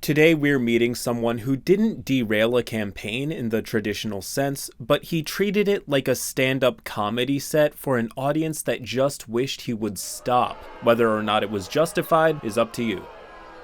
Today we're meeting someone who didn't derail a campaign in the traditional sense, but he treated it like a stand-up comedy set for an audience that just wished he would stop. Whether or not it was justified is up to you.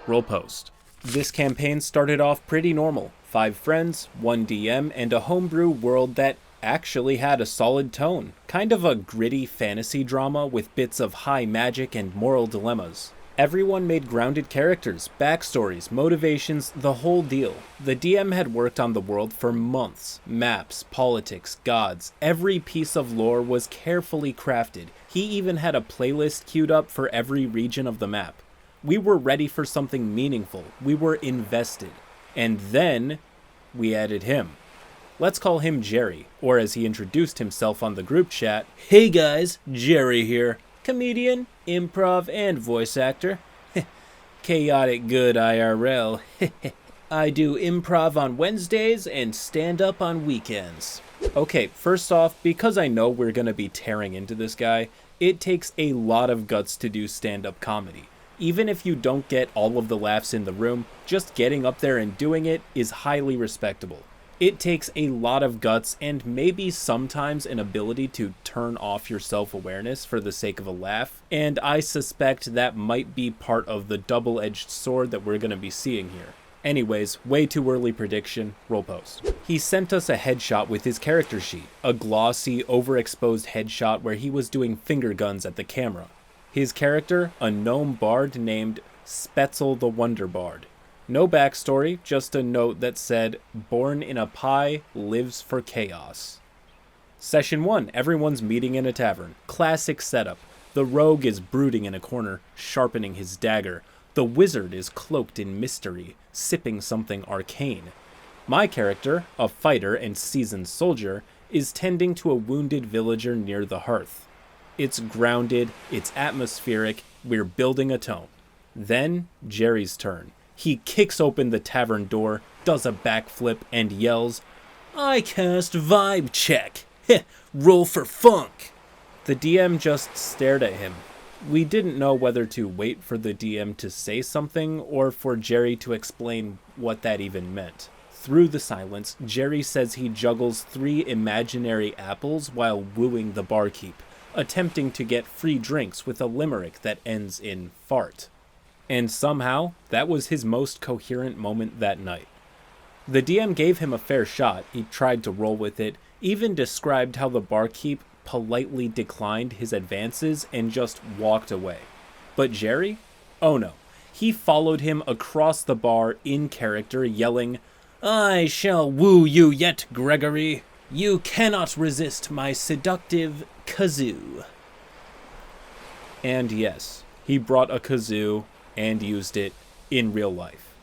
Roll post. This campaign started off pretty normal. 5 friends, 1 DM, and a homebrew world that actually had a solid tone. Kind of a gritty fantasy drama with bits of high magic and moral dilemmas. Everyone made grounded characters, backstories, motivations, the whole deal. The DM had worked on the world for months. Maps, politics, gods, every piece of lore was carefully crafted. He even had a playlist queued up for every region of the map. We were ready for something meaningful. We were invested. And then we added him. Let's call him Jerry, or as he introduced himself on the group chat, "Hey guys, Jerry here. Comedian, improv, and voice actor. Chaotic good IRL. I do improv on Wednesdays and stand-up on weekends." Okay, first off, because I know we're gonna be tearing into this guy, it takes a lot of guts to do stand-up comedy. Even if you don't get all of the laughs in the room, just getting up there and doing it is highly respectable. It takes a lot of guts and maybe sometimes an ability to turn off your self-awareness for the sake of a laugh, and I suspect that might be part of the double-edged sword that we're going to be seeing here. Anyways, way too early prediction, roll post. He sent us a headshot with his character sheet, a glossy, overexposed headshot where he was doing finger guns at the camera. His character, a gnome bard named Spetzel the Wonder Bard. No backstory, just a note that said, "Born in a pie, lives for chaos." Session 1, everyone's meeting in a tavern. Classic setup. The rogue is brooding in a corner, sharpening his dagger. The wizard is cloaked in mystery, sipping something arcane. My character, a fighter and seasoned soldier, is tending to a wounded villager near the hearth. It's grounded, it's atmospheric, we're building a tone. Then, Jerry's turn. He kicks open the tavern door, does a backflip, and yells, "I cast vibe check! Heh, roll for funk!" The DM just stared at him. We didn't know whether to wait for the DM to say something or for Jerry to explain what that even meant. Through the silence, Jerry says he juggles 3 imaginary apples while wooing the barkeep, attempting to get free drinks with a limerick that ends in fart. And somehow, that was his most coherent moment that night. The DM gave him a fair shot, he tried to roll with it, even described how the barkeep politely declined his advances and just walked away. But Jerry? Oh no. He followed him across the bar in character, yelling, "I shall woo you yet, Gregory. You cannot resist my seductive kazoo." And yes, he brought a kazoo and used it in real life.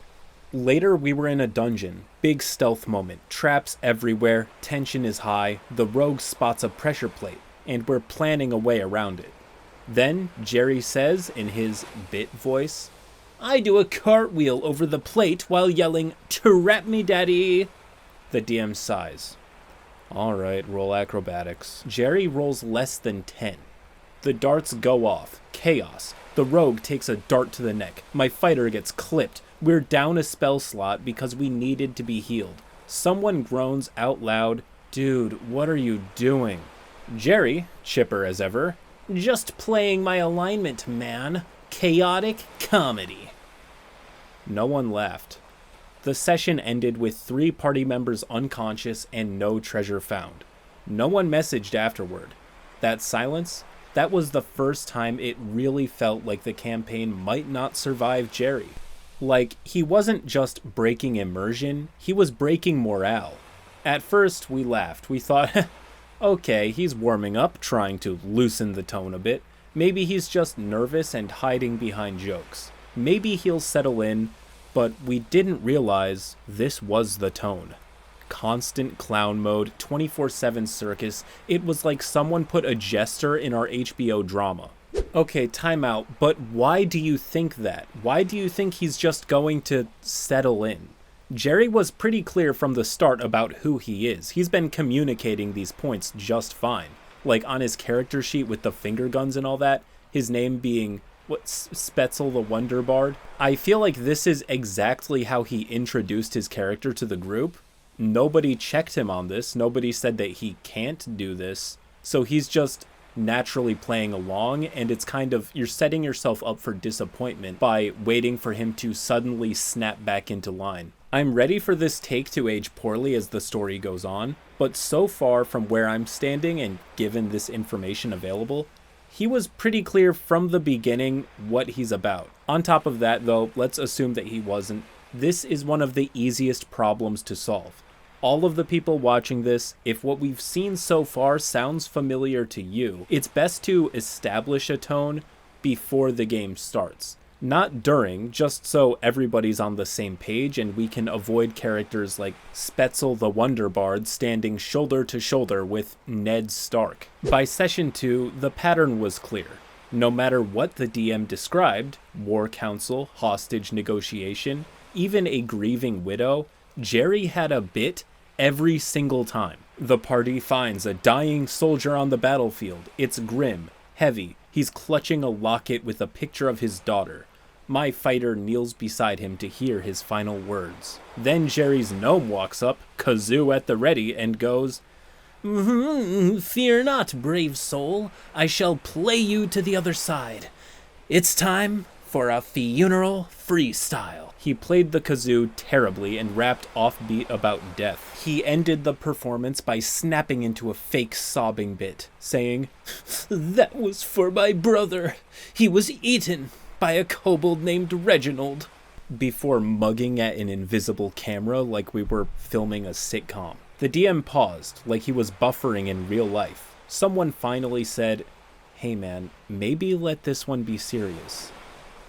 Later, we were in a dungeon. Big stealth moment. Traps everywhere. Tension is high. The rogue spots a pressure plate, and we're planning a way around it. Then, Jerry says, in his bit voice, "I do a cartwheel over the plate while yelling, 'Trap me, daddy!'" The DM sighs. Alright, roll acrobatics. Jerry rolls less than 10. The darts go off. Chaos. The rogue takes a dart to the neck. My fighter gets clipped. We're down a spell slot because we needed to be healed. Someone groans out loud, "Dude, what are you doing?" Jerry, chipper as ever, "Just playing my alignment, man. Chaotic comedy." No one laughed. The session ended with 3 party members unconscious and no treasure found. No one messaged afterward. That silence? That was the first time it really felt like the campaign might not survive Jerry. Like, he wasn't just breaking immersion, he was breaking morale. At first, we laughed. We thought, okay, he's warming up, trying to loosen the tone a bit. Maybe he's just nervous and hiding behind jokes. Maybe he'll settle in, but we didn't realize this was the tone. Constant clown mode, 24/7 circus. It was like someone put a jester in our HBO drama. Okay, time out, but why do you think that? Why do you think he's just going to settle in? Jerry was pretty clear from the start about who he is. He's been communicating these points just fine. Like on his character sheet with the finger guns and all that, his name being Spetzel the Wonder Bard. I feel like this is exactly how he introduced his character to the group. Nobody checked him on this. Nobody said that he can't do this. So he's just naturally playing along, and it's kind of, you're setting yourself up for disappointment by waiting for him to suddenly snap back into line. I'm ready for this take to age poorly as the story goes on, but so far from where I'm standing and given this information available, he was pretty clear from the beginning what he's about. On top of that, though, let's assume that he wasn't. This is one of the easiest problems to solve. All of the people watching this, if what we've seen so far sounds familiar to you, it's best to establish a tone before the game starts. Not during, just so everybody's on the same page and we can avoid characters like Spetzel the Wonder Bard standing shoulder to shoulder with Ned Stark. By session 2, the pattern was clear. No matter what the DM described, war council, hostage negotiation, even a grieving widow, Jerry had a bit every single time. The party finds a dying soldier on the battlefield. It's grim, heavy. He's clutching a locket with a picture of his daughter. My fighter kneels beside him to hear his final words. Then Jerry's gnome walks up, kazoo at the ready, and goes, "Fear not, brave soul. I shall play you to the other side. It's time for a funeral freestyle." He played the kazoo terribly and rapped offbeat about death. He ended the performance by snapping into a fake sobbing bit, saying, "That was for my brother. He was eaten by a kobold named Reginald," before mugging at an invisible camera like we were filming a sitcom. The DM paused, like he was buffering in real life. Someone finally said, "Hey man, maybe let this one be serious."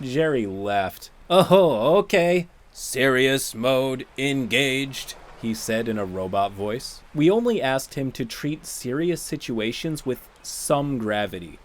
Jerry laughed. "Oh, okay. Serious mode engaged," he said in a robot voice. We only asked him to treat serious situations with some gravity.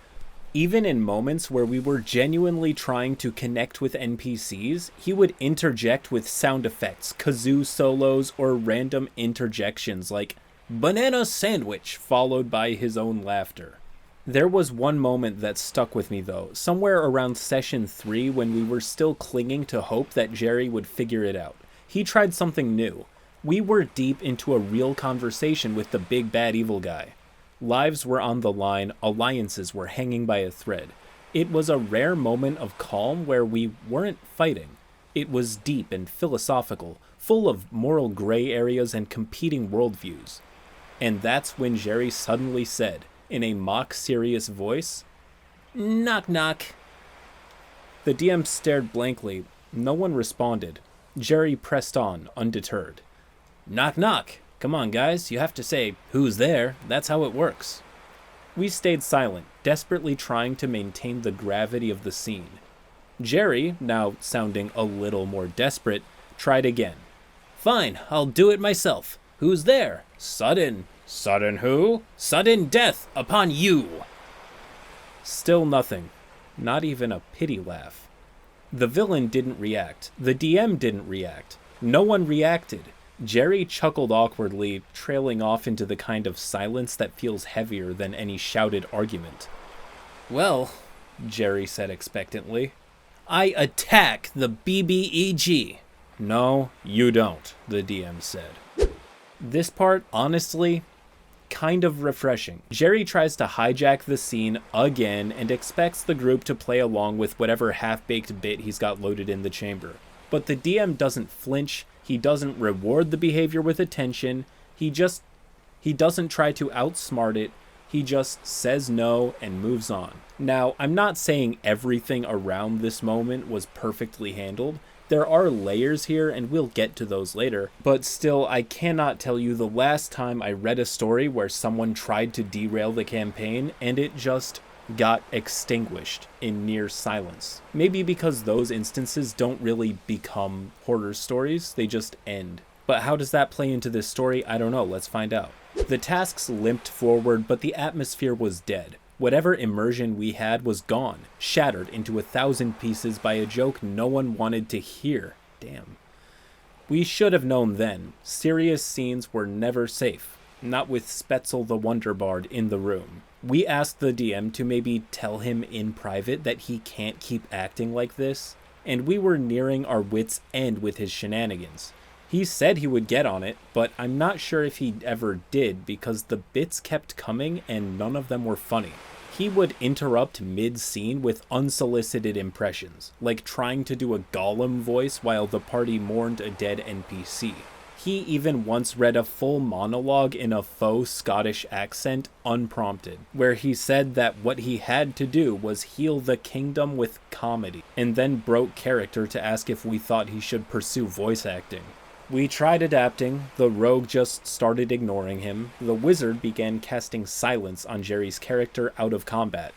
Even in moments where we were genuinely trying to connect with NPCs, he would interject with sound effects, kazoo solos, or random interjections like "banana sandwich" followed by his own laughter. There was one moment that stuck with me though, somewhere around session 3 when we were still clinging to hope that Jerry would figure it out. He tried something new. We were deep into a real conversation with the big bad evil guy. Lives were on the line, alliances were hanging by a thread. It was a rare moment of calm where we weren't fighting. It was deep and philosophical, full of moral gray areas and competing worldviews. And that's when Jerry suddenly said, in a mock-serious voice, "Knock knock." The DM stared blankly. No one responded. Jerry pressed on, undeterred. "Knock knock. Come on, guys, you have to say, 'Who's there?' That's how it works." We stayed silent, desperately trying to maintain the gravity of the scene. Jerry, now sounding a little more desperate, tried again. "Fine, I'll do it myself. Who's there? Sudden." "Sudden who?" "Sudden death upon you." Still nothing. Not even a pity laugh. The villain didn't react. The DM didn't react. No one reacted. Jerry chuckled awkwardly, trailing off into the kind of silence that feels heavier than any shouted argument. "Well," Jerry said expectantly, "I attack the BBEG." "No, you don't," the DM said. This part, honestly, kind of refreshing. Jerry tries to hijack the scene again and expects the group to play along with whatever half-baked bit he's got loaded in the chamber. But the DM doesn't flinch, he doesn't reward the behavior with attention, he doesn't try to outsmart it, he just says no and moves on. Now, I'm not saying everything around this moment was perfectly handled. There are layers here, and we'll get to those later, but still, I cannot tell you the last time I read a story where someone tried to derail the campaign, and it just got extinguished in near silence. Maybe because those instances don't really become horror stories, they just end. But how does that play into this story? I don't know, let's find out. The tasks limped forward, but the atmosphere was dead. Whatever immersion we had was gone, shattered into 1,000 pieces by a joke no one wanted to hear. Damn. We should have known then. Serious scenes were never safe. Not with Spetzel the Wonder Bard in the room. We asked the DM to maybe tell him in private that he can't keep acting like this, and we were nearing our wits' end with his shenanigans. He said he would get on it, but I'm not sure if he ever did because the bits kept coming and none of them were funny. He would interrupt mid-scene with unsolicited impressions, like trying to do a Gollum voice while the party mourned a dead NPC. He even once read a full monologue in a faux Scottish accent unprompted, where he said that what he had to do was heal the kingdom with comedy, and then broke character to ask if we thought he should pursue voice acting. We tried adapting, the rogue just started ignoring him, the wizard began casting silence on Jerry's character out of combat.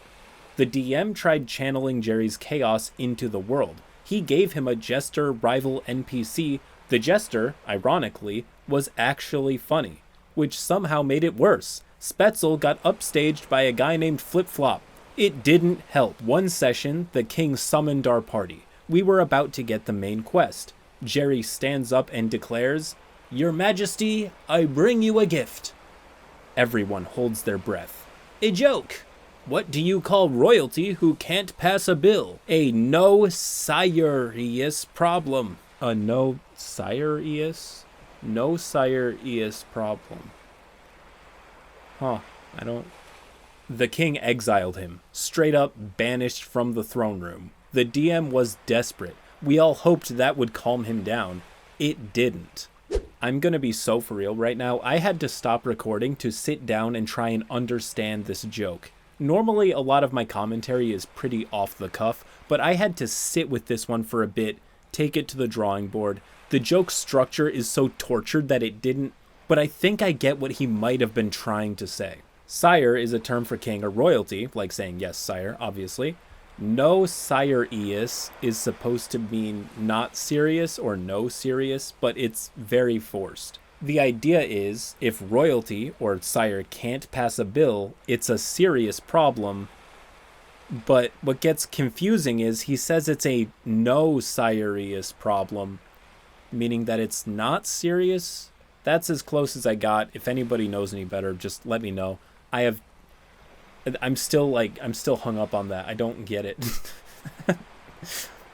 The DM tried channeling Jerry's chaos into the world. He gave him a jester rival NPC. The jester, ironically, was actually funny, which somehow made it worse. Spetzel got upstaged by a guy named Flip Flop. It didn't help. One session, the king summoned our party. We were about to get the main quest. Jerry stands up and declares, "Your Majesty, I bring you a gift." Everyone holds their breath. "A joke. What do you call royalty who can't pass a bill? A no-sire-ious problem." A no-sire-ious? No-sire-ious problem. The king exiled him, straight up banished from the throne room. The DM was desperate. We all hoped that would calm him down. It didn't. I'm gonna be so for real right now. I had to stop recording to sit down and try and understand this joke. Normally, a lot of my commentary is pretty off the cuff, but I had to sit with this one for a bit, take it to the drawing board. The joke structure is so tortured that it didn't, but I think I get what he might have been trying to say. Sire is a term for king or royalty, like saying yes, sire, obviously. No sire-ious is supposed to mean not serious or no serious, but it's very forced. The idea is, if royalty or sire can't pass a bill, it's a serious problem. But what gets confusing is he says it's a no sire-ious problem, meaning that it's not serious. That's as close as I got. If anybody knows any better, just let me know. I'm still hung up on that. I don't get it.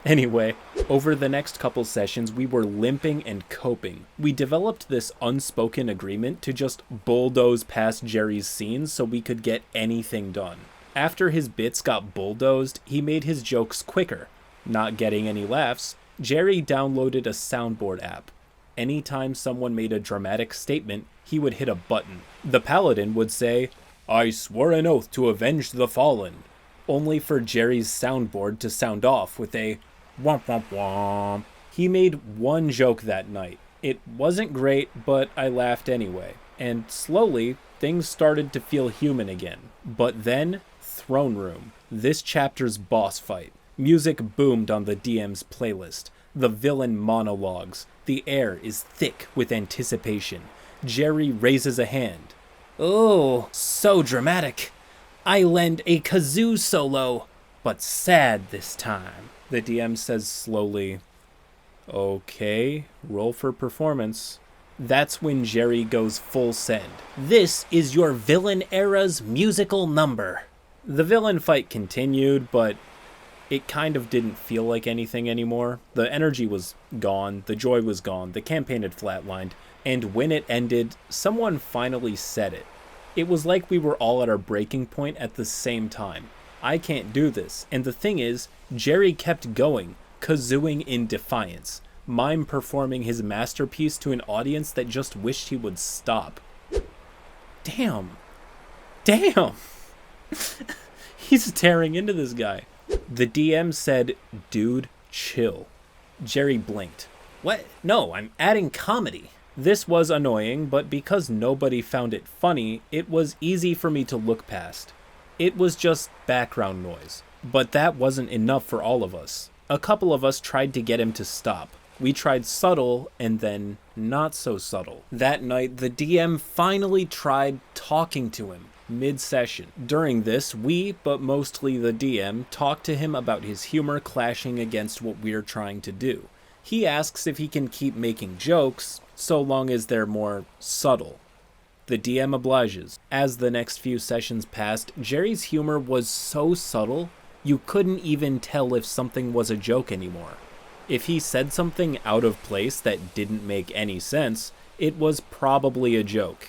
Anyway, over the next couple sessions, we were limping and coping. We developed this unspoken agreement to just bulldoze past Jerry's scenes so we could get anything done. After his bits got bulldozed, he made his jokes quicker. Not getting any laughs, Jerry downloaded a soundboard app. Anytime someone made a dramatic statement, he would hit a button. The paladin would say, "I swore an oath to avenge the fallen," only for Jerry's soundboard to sound off with a womp womp womp. He made one joke that night. It wasn't great, but I laughed anyway. And slowly, things started to feel human again. But then, Throne Room. This chapter's boss fight. Music boomed on the DM's playlist. The villain monologues. The air is thick with anticipation. Jerry raises a hand. "Oh, so dramatic. I lend a kazoo solo, but sad this time." The DM says slowly, "Okay, roll for performance." That's when Jerry goes full send. "This is your villain era's musical number." The villain fight continued, but it kind of didn't feel like anything anymore. The energy was gone, the joy was gone, the campaign had flatlined, and when it ended, someone finally said it. It was like we were all at our breaking point at the same time. I can't do this, and the thing is, Jerry kept going, kazooing in defiance, mime performing his masterpiece to an audience that just wished he would stop. Damn. He's tearing into this guy. The DM said, "Dude, chill." Jerry blinked. "What? No, I'm adding comedy." This was annoying, but because nobody found it funny, it was easy for me to look past. It was just background noise. But that wasn't enough for all of us. A couple of us tried to get him to stop. We tried subtle, and then not so subtle. That night, the DM finally tried talking to him, mid-session. During this, we, but mostly the DM, talked to him about his humor clashing against what we're trying to do. He asks if he can keep making jokes, so long as they're more subtle. The DM obliges. As the next few sessions passed, Jerry's humor was so subtle, you couldn't even tell if something was a joke anymore. If he said something out of place that didn't make any sense, it was probably a joke.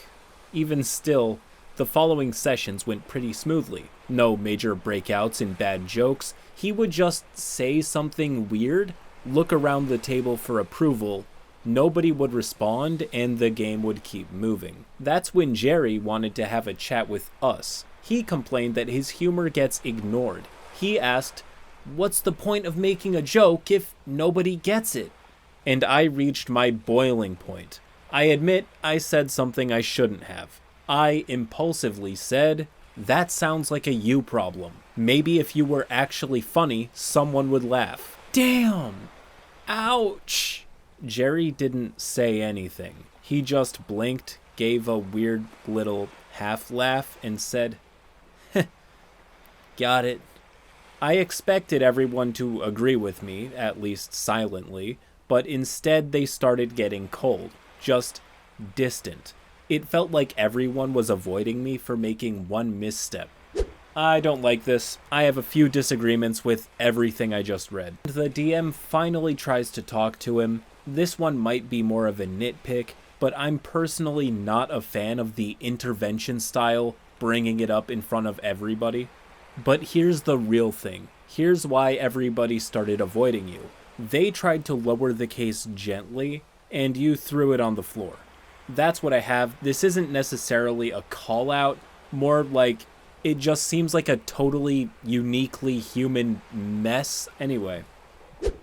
Even still, the following sessions went pretty smoothly. No major breakouts and bad jokes. He would just say something weird, look around the table for approval, nobody would respond, and the game would keep moving. That's when Jerry wanted to have a chat with us. He complained that his humor gets ignored. He asked, "What's the point of making a joke if nobody gets it?" And I reached my boiling point. I admit I said something I shouldn't have. I impulsively said, "That sounds like a you problem. Maybe if you were actually funny, someone would laugh." Damn! Ouch! Jerry didn't say anything. He just blinked, gave a weird little half laugh, and said, "Got it." I expected everyone to agree with me, at least silently, but instead they started getting cold, just distant. It felt like everyone was avoiding me for making one misstep. I don't like this. I have a few disagreements with everything I just read. The DM finally tries to talk to him. This one might be more of a nitpick, but I'm personally not a fan of the intervention style, bringing it up in front of everybody. But here's the real thing. Here's why everybody started avoiding you. They tried to lower the case gently, and you threw it on the floor. That's what I have. This isn't necessarily a call out, more like it just seems like a totally uniquely human mess anyway.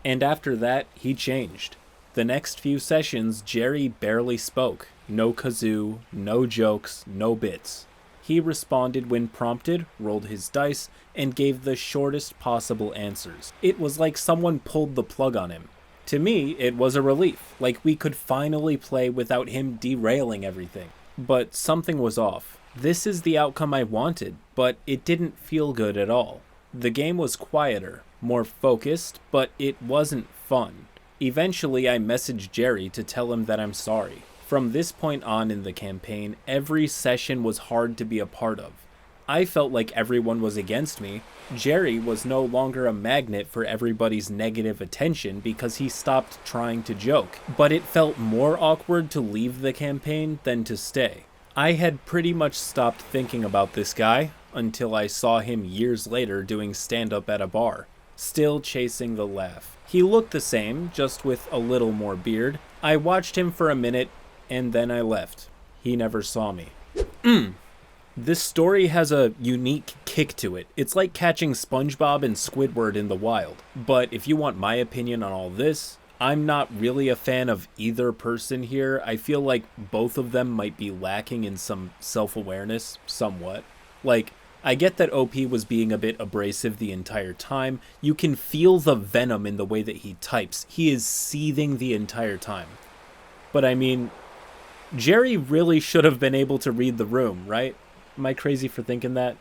And after that, he changed. The next few sessions, Jerry barely spoke. No kazoo, no jokes, no bits. He responded when prompted, rolled his dice, and gave the shortest possible answers. It was like someone pulled the plug on him. To me, it was a relief, like we could finally play without him derailing everything. But something was off. This is the outcome I wanted, but it didn't feel good at all. The game was quieter, more focused, but it wasn't fun. Eventually, I messaged Jerry to tell him that I'm sorry. From this point on in the campaign, every session was hard to be a part of. I felt like everyone was against me. Jerry was no longer a magnet for everybody's negative attention because he stopped trying to joke. But it felt more awkward to leave the campaign than to stay. I had pretty much stopped thinking about this guy until I saw him years later doing stand-up at a bar, still chasing the laugh. He looked the same, just with a little more beard. I watched him for a minute, and then I left. He never saw me. This story has a unique kick to it. It's like catching SpongeBob and Squidward in the wild. But if you want my opinion on all this, I'm not really a fan of either person here. I feel like both of them might be lacking in some self-awareness, somewhat. Like, I get that OP was being a bit abrasive the entire time. You can feel the venom in the way that he types. He is seething the entire time. But I mean, Jerry really should have been able to read the room, right? Am I crazy for thinking that?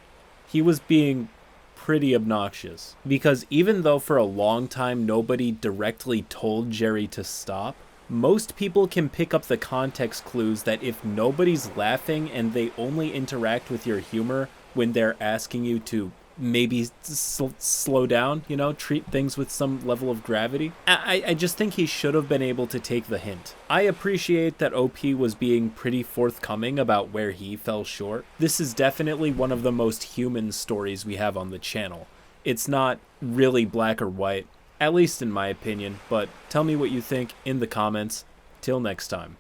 He was being pretty obnoxious. Because even though for a long time nobody directly told Jerry to stop, most people can pick up the context clues that if nobody's laughing and they only interact with your humor when they're asking you to maybe slow down, you know, treat things with some level of gravity. I just think he should have been able to take the hint. I appreciate that OP was being pretty forthcoming about where he fell short. This is definitely one of the most human stories we have on the channel. It's not really black or white, at least in my opinion, but tell me what you think in the comments. Till next time.